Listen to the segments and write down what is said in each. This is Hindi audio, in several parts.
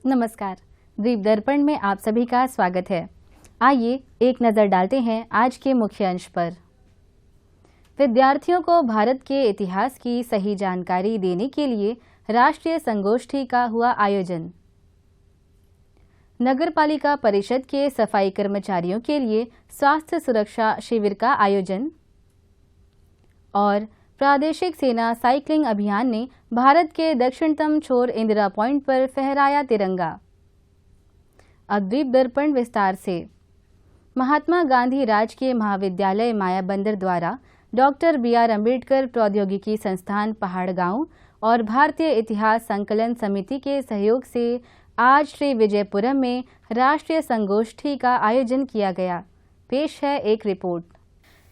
नमस्कार, द्वीप दर्पण में आप सभी का स्वागत है। आइए एक नज़र डालते हैं आज के मुख्य अंश पर। विद्यार्थियों को भारत के इतिहास की सही जानकारी देने के लिए राष्ट्रीय संगोष्ठी का हुआ आयोजन। नगरपालिका परिषद के सफाई कर्मचारियों के लिए स्वास्थ्य सुरक्षा शिविर का आयोजन। और प्रादेशिक सेना साइकिलिंग अभियान ने भारत के दक्षिणतम छोर इंदिरा पॉइंट पर फहराया तिरंगा। अब द्वीप दर्पण विस्तार से। महात्मा गांधी राजकीय महाविद्यालय मायाबंदर द्वारा डॉक्टर BR अम्बेडकर प्रौद्योगिकी संस्थान पहाड़गांव और भारतीय इतिहास संकलन समिति के सहयोग से आज श्री विजयपुरम में राष्ट्रीय संगोष्ठी का आयोजन किया गया। पेश है एक रिपोर्ट।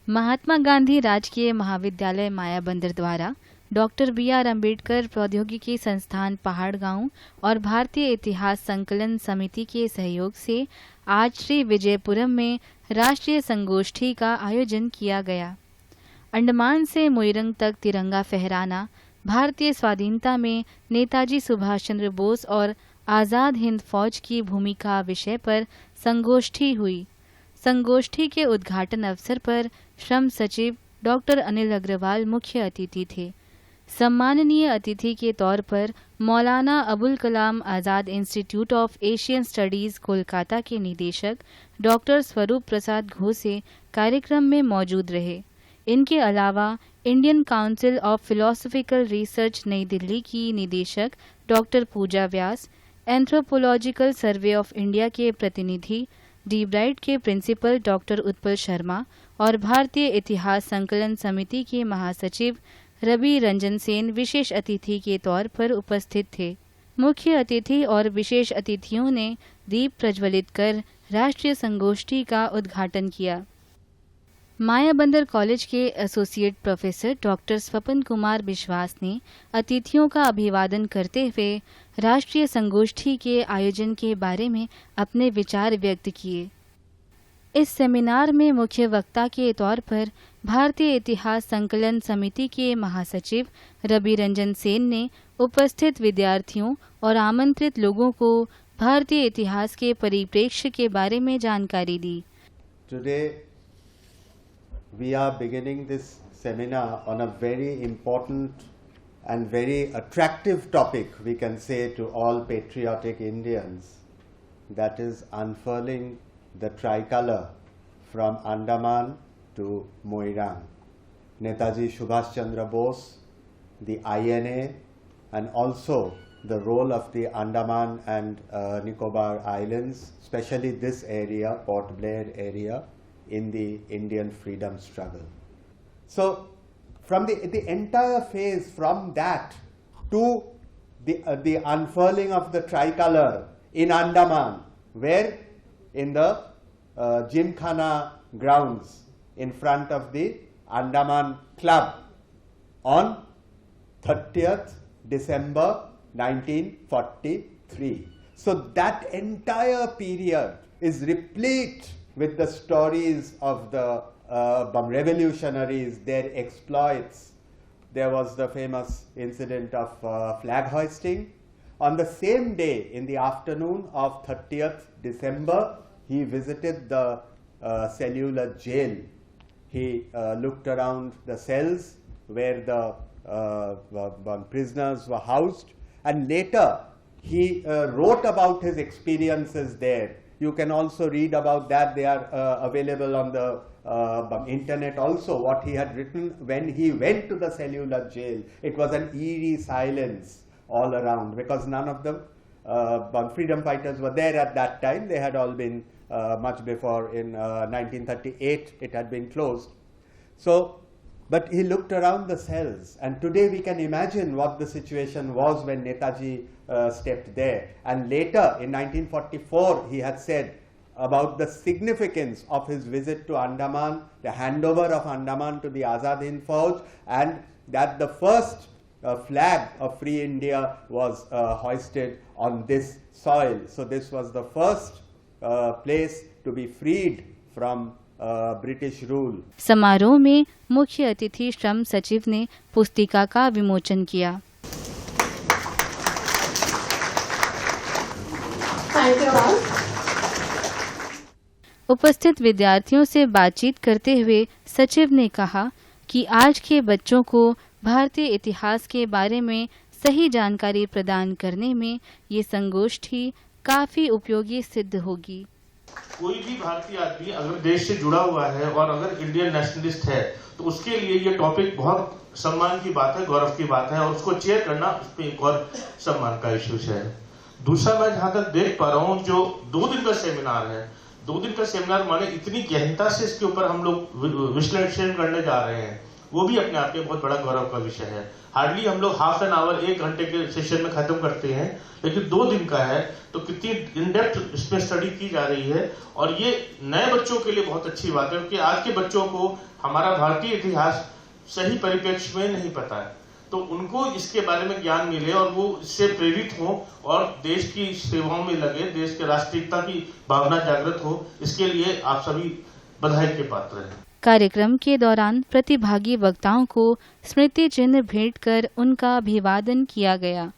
महात्मा गांधी राजकीय महाविद्यालय मायाबंदर द्वारा डॉक्टर BR अम्बेडकर प्रौद्योगिकी संस्थान पहाड़गांव और भारतीय इतिहास संकलन समिति के सहयोग से आज श्री विजयपुरम में राष्ट्रीय संगोष्ठी का आयोजन किया गया। अंडमान से मोइरंग तक तिरंगा फहराना, भारतीय स्वाधीनता में नेताजी सुभाष चंद्र बोस और आज़ाद हिंद फौज की भूमिका विषय पर संगोष्ठी हुई। संगोष्ठी के उद्घाटन अवसर पर श्रम सचिव डॉक्टर अनिल अग्रवाल मुख्य अतिथि थे। सम्माननीय अतिथि के तौर पर Maulana Abul Kalam Azad institute of Asian studies Kolkata के निदेशक डॉक्टर स्वरूप प्रसाद घोसे कार्यक्रम में मौजूद रहे। इनके अलावा Indian council of philosophical research New Delhi की निदेशक doctor Puja Vyas, anthropological survey of India के प्रतिनिधि, डी ब्राइट के प्रिंसिपल डॉक्टर उत्पल शर्मा और भारतीय इतिहास संकलन समिति के महासचिव रवि रंजन सेन विशेष अतिथि के तौर पर उपस्थित थे। मुख्य अतिथि और विशेष अतिथियों ने दीप प्रज्वलित कर राष्ट्रीय संगोष्ठी का उद्घाटन किया। मायाबंदर कॉलेज के एसोसिएट प्रोफेसर डॉक्टर स्वपन कुमार विश्वास ने अतिथियों का अभिवादन करते हुए राष्ट्रीय संगोष्ठी के आयोजन के बारे में अपने विचार व्यक्त किए। इस सेमिनार में मुख्य वक्ता के तौर पर भारतीय इतिहास संकलन समिति के महासचिव रवि रंजन सेन ने उपस्थित विद्यार्थियों और आमंत्रित लोगों को भारतीय इतिहास के परिप्रेक्ष्य के बारे में जानकारी दी। We are beginning this seminar on a very important and very attractive topic, we can say, to all patriotic Indians, that is unfurling the tricolor from Andaman to Moirang. Netaji Subhash Chandra Bose, the INA, and also the role of the Andaman and Nicobar Islands, especially this area, Port Blair area, in the Indian freedom struggle. So from the entire phase from that to the unfurling of the tricolor in Andaman, where in the Gymkhana grounds in front of the Andaman Club on 30th December 1943. So that entire period is replete with the stories of the revolutionaries, their exploits. There was the famous incident of flag hoisting. On the same day, in the afternoon of 30th December, he visited the cellular jail. He looked around the cells where the prisoners were housed, and later he wrote about his experiences there. You can also read about that. They are available on the internet also, what he had written when he went to the cellular jail. It was an eerie silence all around because none of the freedom fighters were there at that time. They had all been much before. In 1938 it had been closed. So, but he looked around the cells, and today we can imagine what the situation was when Netaji stepped there. And later in 1944 he had said about the significance of his visit to Andaman, the handover of Andaman to the Azad Hind Fauj, and that the first flag of Free India was hoisted on this soil. So this was the first place to be freed from British rule. समारोह में मुख्य अतिथि श्रम सचिव ने पुस्तिका का विमोचन किया। Thank you all. उपस्थित विद्यार्थियों से बातचीत करते हुए सचिव ने कहा कि आज के बच्चों को भारतीय इतिहास के बारे में सही जानकारी प्रदान करने में ये संगोष्ठी काफी उपयोगी सिद्ध होगी। कोई भी भारतीय आदमी अगर देश से जुड़ा हुआ है और अगर इंडियन नेशनलिस्ट है तो उसके लिए ये टॉपिक बहुत सम्मान की बात है, गौरव की बात है और उसको चेयर करना उसमें एक और सम्मान का इश्यू है। दूसरा, मैं जहां तक देख पा रहा हूँ जो 2 दिन का सेमिनार है, 2 दिन का सेमिनार माने इतनी गहनता से इसके ऊपर हम लोग विश्लेषण करने जा रहे हैं, वो भी अपने आप में बहुत बड़ा गौरव का विषय है। हार्डली हम लोग हाफ एन आवर 1 घंटे के सेशन में खत्म करते हैं, लेकिन 2 दिन का है तो कितनी इन डेप्थ इसमें स्टडी की जा रही है और ये नए बच्चों के लिए बहुत अच्छी बात है क्योंकि आज के बच्चों को हमारा भारतीय इतिहास सही परिप्रेक्ष्य में नहीं पता है, तो उनको इसके बारे में ज्ञान मिले और वो इससे प्रेरित हो और देश की सेवाओं में लगे, देश के राष्ट्रीयता की भावना जागृत हो। इसके लिए आप सभी बधाई के पात्र हैं। कार्यक्रम के दौरान प्रतिभागी वक्ताओं को स्मृति चिन्ह भेंट कर उनका अभिवादन किया गया।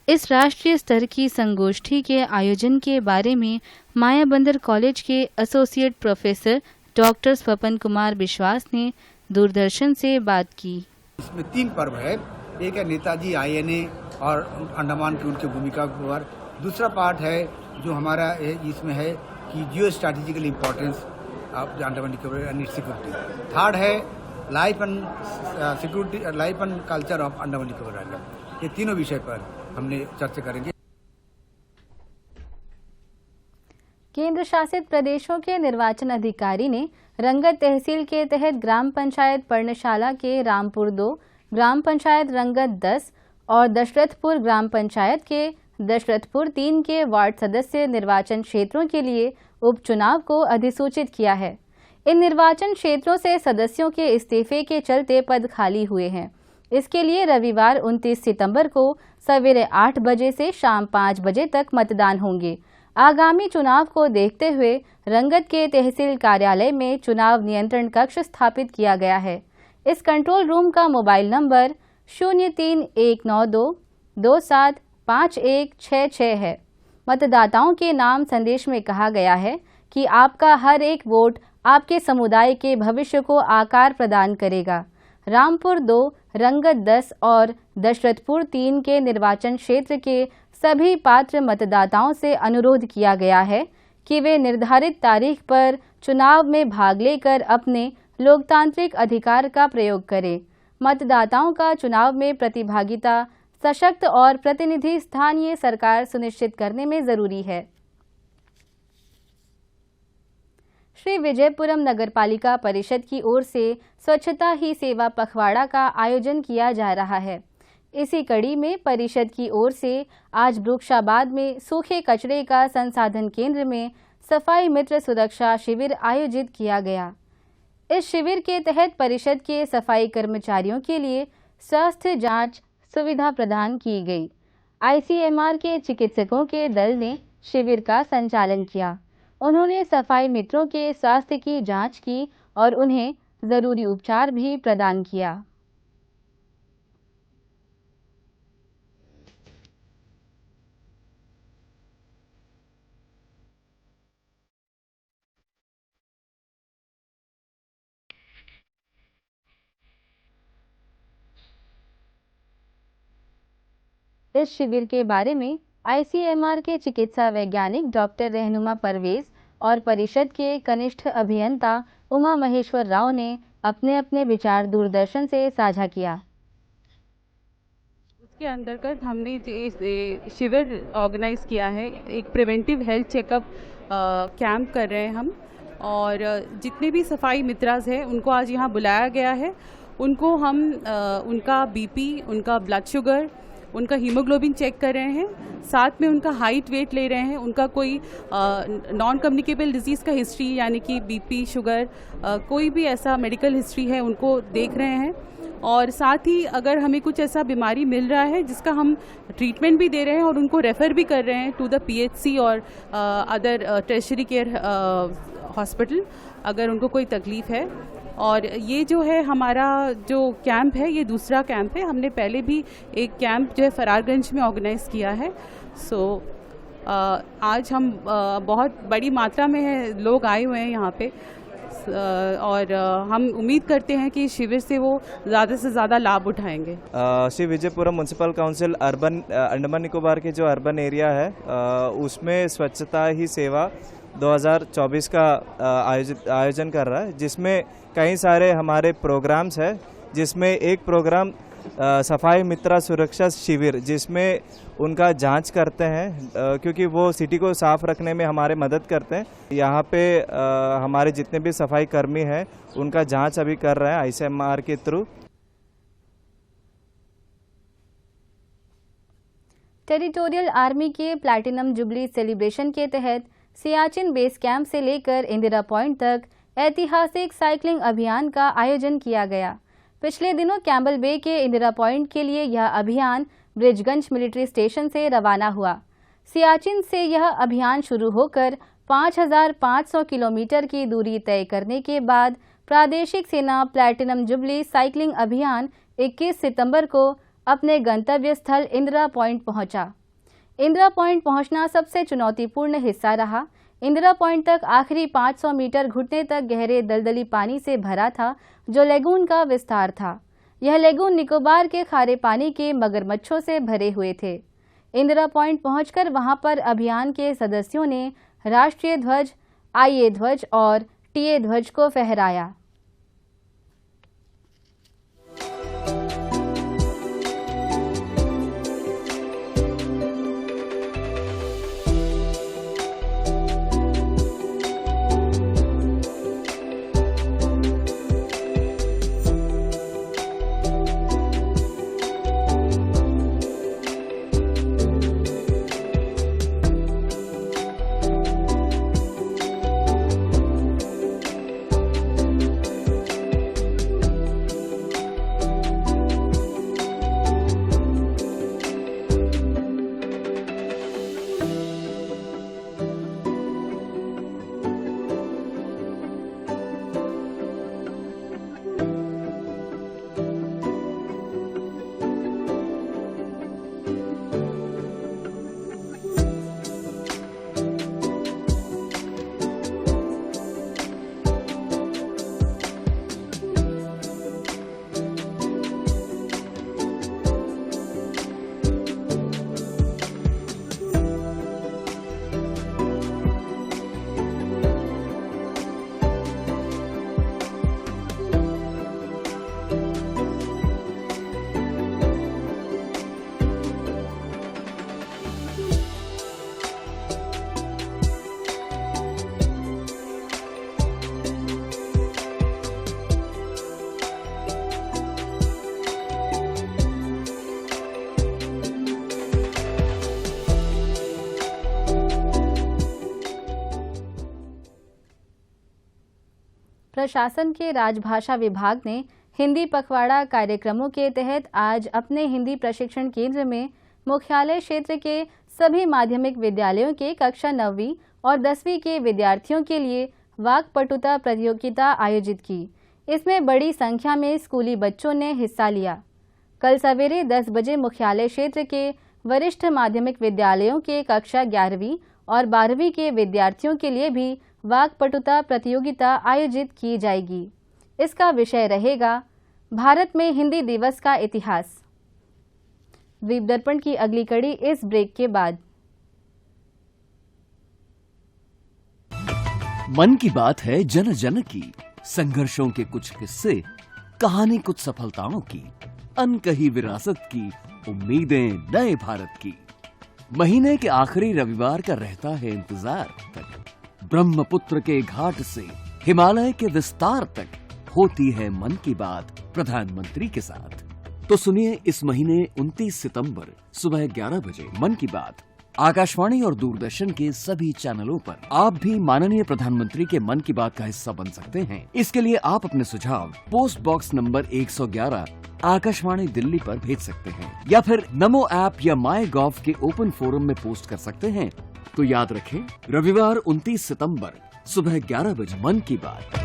इस राष्ट्रीय स्तर की संगोष्ठी के आयोजन के बारे में मायाबंदर कॉलेज के एसोसिएट प्रोफेसर डॉक्टर स्वपन कुमार विश्वास ने दूरदर्शन से बात की। इसमें 3 पर्व है, एक है नेताजी INA और अंडमान की उनकी भूमिका पर, दूसरा पार्ट है जो हमारा इसमें है कि geo strategical importance of Andaman Nicobar and security, third है life and security, life and culture of Andaman Nicobar island. ये तीनों विषय पर हमने चर्चा करेंगे। केंद्र शासित प्रदेशों के निर्वाचन अधिकारी ने रंगत तहसील के तहत ग्राम पंचायत पर्णशाला के रामपुर 2, ग्राम पंचायत रंगत 10 और दशरथपुर ग्राम पंचायत के दशरथपुर 3 के वार्ड सदस्य निर्वाचन क्षेत्रों के लिए उपचुनाव को अधिसूचित किया है। इन निर्वाचन क्षेत्रों से सदस्यों के इस्तीफे के चलते पद खाली हुए हैं। इसके लिए रविवार 29 सितंबर को सवेरे 8 बजे से शाम 5 बजे तक मतदान होंगे। आगामी चुनाव को देखते हुए रंगत के तहसील कार्यालय में चुनाव नियंत्रण कक्ष स्थापित किया गया है। इस कंट्रोल रूम का मोबाइल नंबर 03192275166 है। मतदाताओं के नाम संदेश में कहा गया है कि आपका हर एक वोट आपके समुदाय के भविष्य को आकार प्रदान करेगा। रामपुर 2, रंगत 10 और दशरथपुर 3 के निर्वाचन क्षेत्र के सभी पात्र मतदाताओं से अनुरोध किया गया है कि वे निर्धारित तारीख पर चुनाव में भाग लेकर अपने लोकतांत्रिक अधिकार का प्रयोग करें। मतदाताओं का चुनाव में प्रतिभागिता सशक्त और प्रतिनिधि स्थानीय सरकार सुनिश्चित करने में जरूरी है। श्री विजयपुरम नगरपालिका परिषद की ओर से स्वच्छता ही सेवा पखवाड़ा का आयोजन किया जा रहा है। इसी कड़ी में परिषद की ओर से आज वृक्षाबाद में सूखे कचरे का संसाधन केंद्र में सफाई मित्र सुरक्षा शिविर आयोजित किया गया। इस शिविर के तहत परिषद के सफाई कर्मचारियों के लिए स्वास्थ्य जांच सुविधा प्रदान की गई। ICMR के चिकित्सकों के दल ने शिविर का संचालन किया। उन्होंने सफाई मित्रों के स्वास्थ्य की जांच की और उन्हें जरूरी उपचार भी प्रदान किया। इस शिविर के बारे में ICMR के चिकित्सा वैज्ञानिक डॉक्टर रहनुमा परवेज और परिषद के कनिष्ठ अभियंता उमा महेश्वर राव ने अपने अपने विचार दूरदर्शन से साझा किया। उसके अंतर्गत हमने शिविर ऑर्गेनाइज किया है। एक प्रिवेंटिव हेल्थ चेकअप कैंप कर रहे हैं हम, और जितने भी सफाई मित्रास हैं उनको आज यहाँ बुलाया गया है। उनको हम उनका BP, उनका ब्लड शुगर, उनका हीमोग्लोबिन चेक कर रहे हैं, साथ में उनका हाइट वेट ले रहे हैं, उनका कोई नॉन कम्युनिकेबल डिजीज़ का हिस्ट्री यानी कि BP, शुगर, कोई भी ऐसा मेडिकल हिस्ट्री है उनको देख रहे हैं। और साथ ही अगर हमें कुछ ऐसा बीमारी मिल रहा है जिसका हम ट्रीटमेंट भी दे रहे हैं और उनको रेफ़र भी कर रहे हैं टू द PHC और अदर टर्शरी केयर हॉस्पिटल अगर उनको कोई तकलीफ़ है। और ये जो है हमारा जो कैंप है ये दूसरा कैंप है। हमने पहले भी एक कैंप जो है फरारगंज में ऑर्गेनाइज़ किया है। आज हम बहुत बड़ी मात्रा में लोग आए हुए हैं यहाँ पे और हम उम्मीद करते हैं कि शिविर से वो ज़्यादा से ज़्यादा लाभ उठाएंगे। Shri Vijayapuram municipal council urban Andaman Nicobar के जो अर्बन एरिया है उसमें स्वच्छता ही सेवा 2024 का आयोजन कर रहा है, जिसमें कई सारे हमारे प्रोग्राम्स हैं, जिसमें एक प्रोग्राम सफाई मित्रा सुरक्षा शिविर, जिसमें उनका जांच करते हैं क्योंकि वो सिटी को साफ रखने में हमारे मदद करते हैं। यहाँ पे हमारे जितने भी सफाई कर्मी हैं उनका जांच अभी कर रहे हैं ICMR के थ्रू। टेरिटोरियल आर्मी के प्लैटिनम जुबली सेलिब्रेशन के तहत सियाचिन बेस कैंप से लेकर इंदिरा पॉइंट तक ऐतिहासिक साइकिलिंग अभियान का आयोजन किया गया। पिछले दिनों कैम्बल बे के इंदिरा पॉइंट के लिए यह अभियान ब्रिजगंज मिलिट्री स्टेशन से रवाना हुआ। सियाचिन से यह अभियान शुरू होकर 5,500 किलोमीटर की दूरी तय करने के बाद प्रादेशिक सेना प्लैटिनम जुबली साइकिलिंग अभियान 21 सितंबर को अपने गंतव्य स्थल इंदिरा पॉइंट पहुंचा। इंदिरा पॉइंट पहुंचना सबसे चुनौतीपूर्ण हिस्सा रहा। इंदिरा पॉइंट तक आखिरी 500 मीटर घुटने तक गहरे दलदली पानी से भरा था, जो लेगून का विस्तार था। यह लेगून निकोबार के खारे पानी के मगरमच्छों से भरे हुए थे। इंदिरा पॉइंट पहुंचकर वहां पर अभियान के सदस्यों ने राष्ट्रीय ध्वज, IA ध्वज और TA ध्वज को फहराया। प्रशासन के राजभाषा विभाग ने हिंदी पखवाड़ा कार्यक्रमों के तहत आज अपने हिंदी प्रशिक्षण केंद्र में मुख्यालय क्षेत्र के सभी माध्यमिक विद्यालयों के कक्षा 9वीं और 10वीं के विद्यार्थियों के लिए वाक्पटुता प्रतियोगिता आयोजित की। इसमें बड़ी संख्या में स्कूली बच्चों ने हिस्सा लिया। कल सवेरे 10 बजे मुख्यालय क्षेत्र के वरिष्ठ माध्यमिक विद्यालयों के कक्षा 11वीं और 12वीं के विद्यार्थियों के लिए भी वाक्पटुता प्रतियोगिता आयोजित की जाएगी। इसका विषय रहेगा भारत में हिंदी दिवस का इतिहास। द्वीप दर्पण की अगली कड़ी इस ब्रेक के बाद। मन की बात है जन जन की, संघर्षों के कुछ किस्से, कहानी कुछ सफलताओं की, अनकही विरासत की, उम्मीदें नए भारत की। महीने के आखिरी रविवार का रहता है इंतजार तक, ब्रह्मपुत्र के घाट से हिमालय के विस्तार तक होती है मन की बात प्रधानमंत्री के साथ। तो सुनिए इस महीने 29 सितंबर सुबह 11 बजे मन की बात आकाशवाणी और दूरदर्शन के सभी चैनलों पर। आप भी माननीय प्रधानमंत्री के मन की बात का हिस्सा बन सकते हैं। इसके लिए आप अपने सुझाव post box number 111 Akashvani Delhi पर भेज सकते हैं या फिर नमो ऐप या MyGov के ओपन फोरम में पोस्ट कर सकते हैं। तो याद रखें, रविवार 29 सितंबर सुबह 11 बजे मन की बात।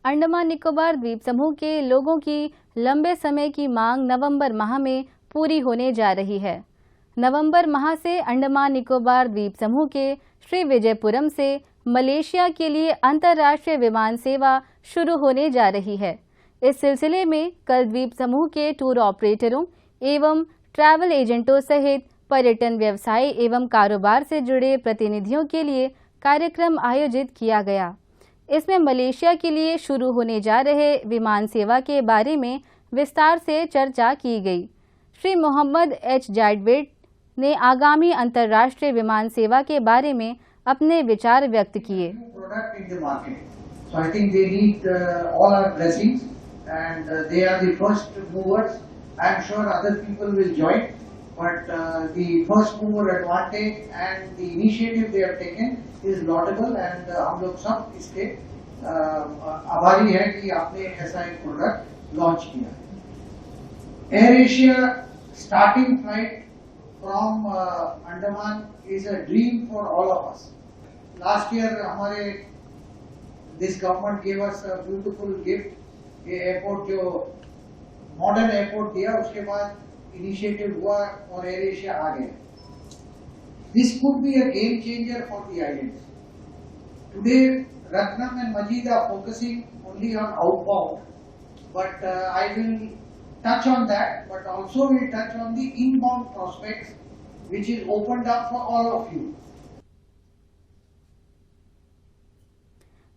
अंडमान निकोबार द्वीप समूह के लोगों की लंबे समय की मांग नवंबर माह में पूरी होने जा रही है। नवंबर माह से अंडमान निकोबार द्वीप समूह के श्री विजयपुरम से मलेशिया के लिए अंतर्राष्ट्रीय विमान सेवा शुरू होने जा रही है। इस सिलसिले में कल द्वीप समूह के टूर ऑपरेटरों एवं ट्रैवल एजेंटों सहित पर्यटन व्यवसाय एवं कारोबार से जुड़े प्रतिनिधियों के लिए कार्यक्रम आयोजित किया गया। इसमें मलेशिया के लिए शुरू होने जा रहे विमान सेवा के बारे में विस्तार से चर्चा की गई। श्री मोहम्मद एच जाडवेट ने आगामी अंतर्राष्ट्रीय विमान सेवा के बारे में अपने विचार व्यक्त किए। But the first mover advantage and the initiative they have taken is laudable and हम लोग सब इसके आभारी हैं कि आपने ऐसा एक प्रोडक्ट लॉन्च किया। Air Asia starting flight from Andaman is a dream for all of us. Last year हमारे this government gave us a beautiful gift, ये एयरपोर्ट जो मॉडर्न एयरपोर्ट दिया उसके बाद इनिशिएटिव हुआ और एयर एशिया आ गया। This could be a game changer for the islands. Today Ratnam and Majeed are focusing only on outbound, but I will touch on that, but also will touch on the inbound prospects which is opened up for all of you.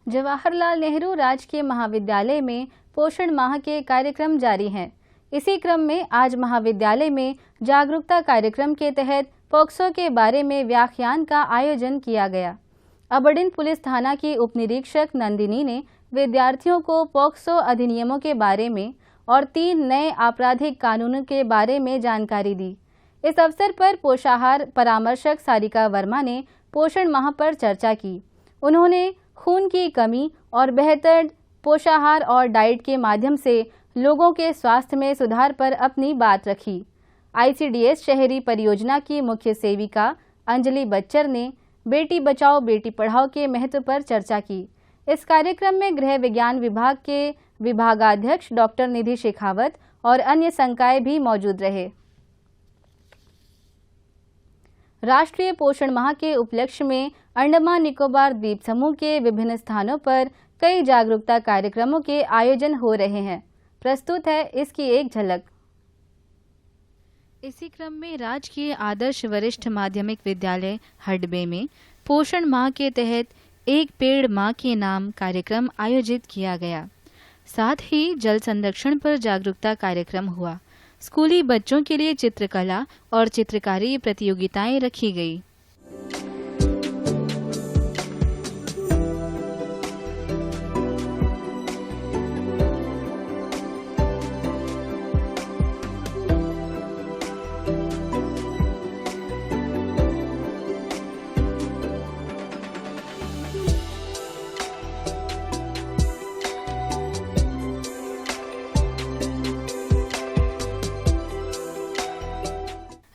Jawaharlal Nehru राजकीय महाविद्यालय में पोषण माह के कार्यक्रम जारी हैं। इसी क्रम में आज महाविद्यालय में जागरूकता कार्यक्रम के तहत पॉक्सो के बारे में व्याख्यान का आयोजन किया गया। अबडिन पुलिस थाना की उप निरीक्षक नंदिनी ने विद्यार्थियों को पॉक्सो अधिनियमों के बारे में और 3 नए आपराधिक कानूनों के बारे में जानकारी दी। इस अवसर पर पोषाहार परामर्शक सारिका वर्मा ने पोषण माह पर चर्चा की। उन्होंने खून की कमी और बेहतर पोषाहार और डाइट के माध्यम से लोगों के स्वास्थ्य में सुधार पर अपनी बात रखी। आईसीडीएस शहरी परियोजना की मुख्य सेविका अंजलि बच्चर ने बेटी बचाओ बेटी पढ़ाओ के महत्व पर चर्चा की। इस कार्यक्रम में गृह विज्ञान विभाग के विभागाध्यक्ष डॉक्टर निधि शेखावत और अन्य संकाय भी मौजूद रहे। राष्ट्रीय पोषण माह के उपलक्ष्य में अंडमान निकोबार द्वीप समूह के विभिन्न स्थानों पर कई जागरूकता कार्यक्रमों के आयोजन हो रहे हैं। प्रस्तुत है इसकी एक झलक। इसी क्रम में राजकीय आदर्श वरिष्ठ माध्यमिक विद्यालय हडबे में पोषण माह के तहत एक पेड़ माँ के नाम कार्यक्रम आयोजित किया गया। साथ ही जल संरक्षण पर जागरूकता कार्यक्रम हुआ। स्कूली बच्चों के लिए चित्रकला और चित्रकारी प्रतियोगिताएं रखी गई।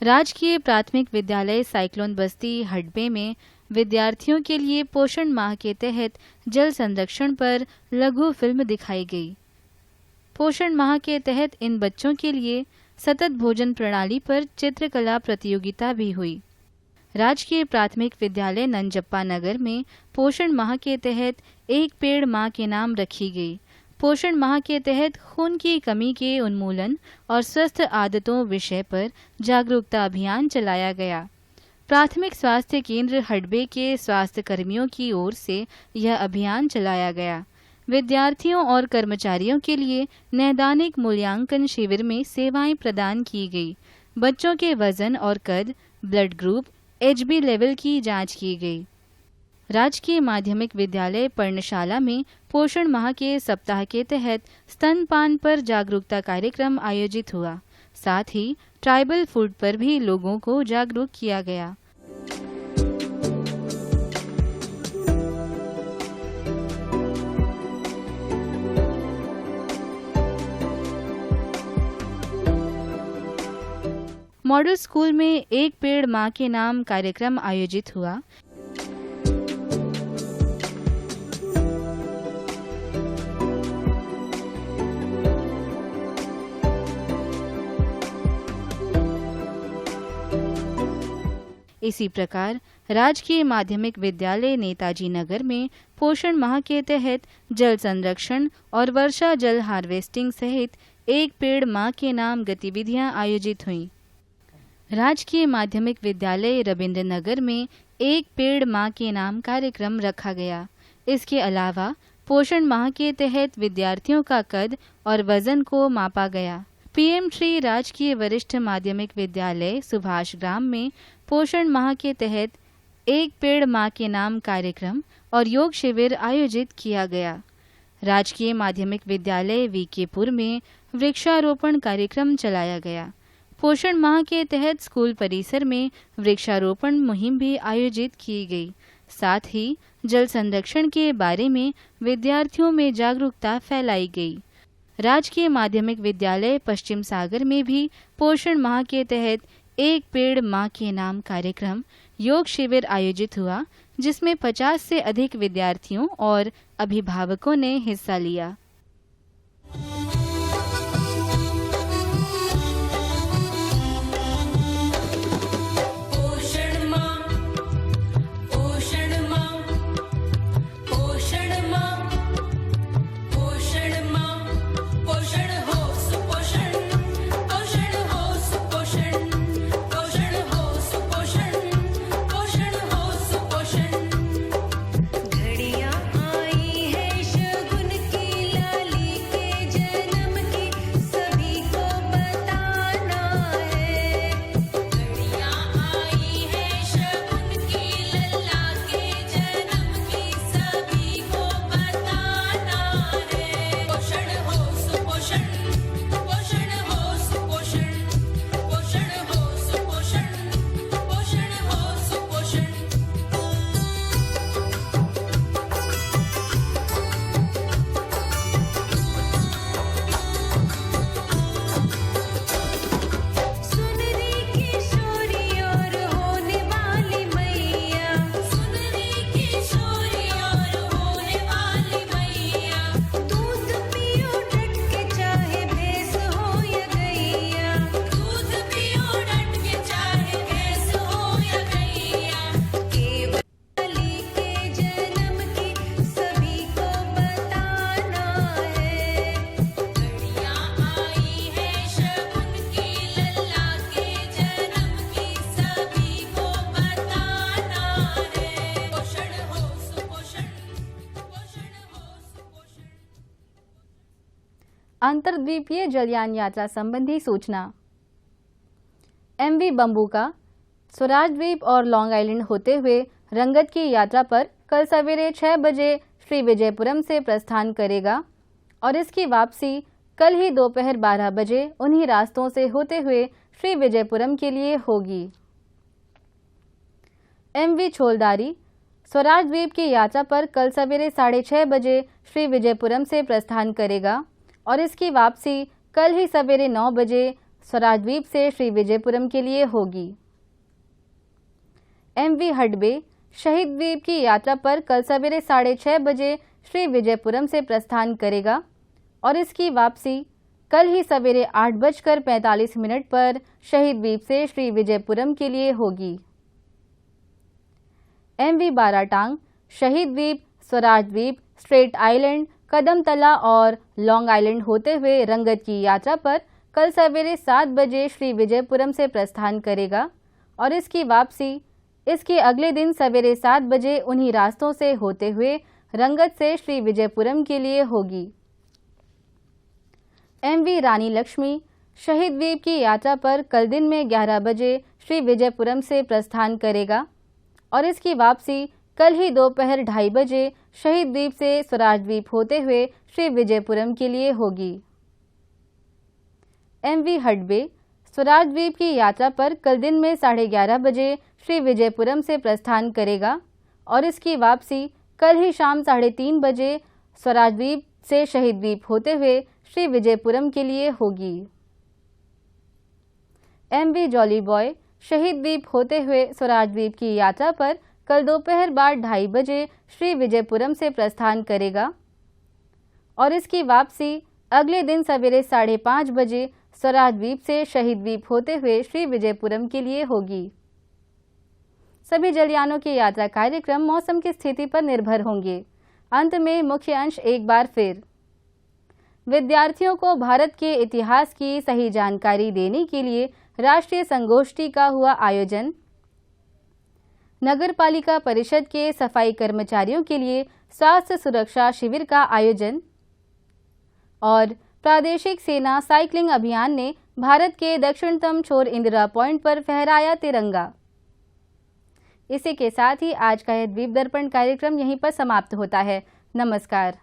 राजकीय प्राथमिक विद्यालय साइक्लोन बस्ती हडबे में विद्यार्थियों के लिए पोषण माह के तहत जल संरक्षण पर लघु फिल्म दिखाई गई। पोषण माह के तहत इन बच्चों के लिए सतत भोजन प्रणाली पर चित्रकला प्रतियोगिता भी हुई। राजकीय प्राथमिक विद्यालय नंजप्पा नगर में पोषण माह के तहत एक पेड़ माँ के नाम रखी गई। पोषण माह के तहत खून की कमी के उन्मूलन और स्वस्थ आदतों विषय पर जागरूकता अभियान चलाया गया। प्राथमिक स्वास्थ्य केंद्र हडबे के स्वास्थ्य कर्मियों की ओर से यह अभियान चलाया गया। विद्यार्थियों और कर्मचारियों के लिए नैदानिक मूल्यांकन शिविर में सेवाएं प्रदान की गई। बच्चों के वजन और कद, ब्लड ग्रुप, HB लेवल की जांच की गई। राजकीय माध्यमिक विद्यालय पर्णशाला में पोषण माह के सप्ताह के तहत स्तनपान पर जागरूकता कार्यक्रम आयोजित हुआ। साथ ही ट्राइबल फूड पर भी लोगों को जागरूक किया गया। मॉडल स्कूल में एक पेड़ मां के नाम कार्यक्रम आयोजित हुआ। इसी प्रकार राजकीय माध्यमिक विद्यालय नेताजी नगर में पोषण माह के तहत जल संरक्षण और वर्षा जल हार्वेस्टिंग सहित एक पेड़ मां के नाम गतिविधियां आयोजित हुईं। राजकीय माध्यमिक विद्यालय रविंद्र नगर में एक पेड़ मां के नाम कार्यक्रम रखा गया। इसके अलावा पोषण माह के तहत विद्यार्थियों का कद और वजन को मापा गया। पीएम श्री राजकीय वरिष्ठ माध्यमिक विद्यालय सुभाष ग्राम में पोषण माह के तहत एक पेड़ मां के नाम कार्यक्रम और योग शिविर आयोजित किया गया। राजकीय माध्यमिक विद्यालय वीकेपुर में वृक्षारोपण कार्यक्रम चलाया गया। पोषण माह के तहत स्कूल परिसर में वृक्षारोपण मुहिम भी आयोजित की गई। साथ ही जल संरक्षण के बारे में विद्यार्थियों में जागरूकता फैलाई गई। राजकीय माध्यमिक विद्यालय पश्चिम सागर में भी पोषण माह के तहत एक पेड़ मां के नाम कार्यक्रम योग शिविर आयोजित हुआ, जिसमें 50 से अधिक विद्यार्थियों और अभिभावकों ने हिस्सा लिया। अंतर्द्वीपीय जलयान यात्रा संबंधी सूचना। MV बम्बूका स्वराज द्वीप और लॉन्ग आइलैंड होते हुए रंगत की यात्रा पर कल सवेरे 6 बजे श्री विजयपुरम से प्रस्थान करेगा और इसकी वापसी कल ही दोपहर 12 बजे उन्हीं रास्तों से होते हुए श्री विजयपुरम के लिए होगी। MV छोलदारी स्वराज द्वीप की यात्रा पर कल सवेरे 6:30 बजे श्री विजयपुरम से प्रस्थान करेगा और इसकी वापसी कल ही सवेरे 9 बजे स्वराज द्वीप से श्री विजयपुरम के लिए होगी। MV हडबे शहीद द्वीप की यात्रा पर कल सवेरे 6:30 बजे श्री विजयपुरम से प्रस्थान करेगा और इसकी वापसी कल ही सवेरे 8:45 पर शहीद द्वीप से श्री विजयपुरम के लिए होगी। MV बाराटांग शहीद द्वीप, स्वराज द्वीप, स्ट्रेट आइलैंड, कदमतला और लॉन्ग आइलैंड होते हुए रंगत की यात्रा पर कल सवेरे 7 बजे श्री विजयपुरम से प्रस्थान करेगा और इसकी वापसी इसके अगले दिन सवेरे 7 बजे उन्हीं रास्तों से होते हुए रंगत से श्री विजयपुरम के लिए होगी। MV रानी लक्ष्मी शहीद द्वीप की यात्रा पर कल दिन में 11 बजे श्री विजयपुरम से प्रस्थान करेगा और इसकी वापसी कल ही दोपहर 2:30 बजे शहीद द्वीप से स्वराज द्वीप होते हुए श्री विजयपुरम के लिए होगी। MV हडबे स्वराज द्वीप की यात्रा पर कल दिन में 11:30 बजे श्री विजयपुरम से प्रस्थान करेगा और इसकी वापसी कल ही शाम 3:30 बजे स्वराज द्वीप से शहीद द्वीप होते हुए श्री विजयपुरम के लिए होगी। MV जॉली बॉय शहीद द्वीप होते हुए स्वराज द्वीप की यात्रा पर कल दोपहर बाद 2:30 बजे श्री विजयपुरम से प्रस्थान करेगा और इसकी वापसी अगले दिन सवेरे 5:30 बजे स्वराज द्वीप से शहीद द्वीप होते हुए श्री विजयपुरम के लिए होगी। सभी जलयानों के यात्रा कार्यक्रम मौसम की स्थिति पर निर्भर होंगे। अंत में मुख्य अंश एक बार फिर। विद्यार्थियों को भारत के इतिहास की सही जानकारी देने के लिए राष्ट्रीय संगोष्ठी का हुआ आयोजन। नगर पालिका परिषद के सफाई कर्मचारियों के लिए स्वास्थ्य सुरक्षा शिविर का आयोजन और प्रादेशिक सेना साइकिलिंग अभियान ने भारत के दक्षिणतम छोर इंदिरा पॉइंट पर फहराया तिरंगा। इसी के साथ ही आज का यह द्वीप दर्पण कार्यक्रम यहीं पर समाप्त होता है। नमस्कार।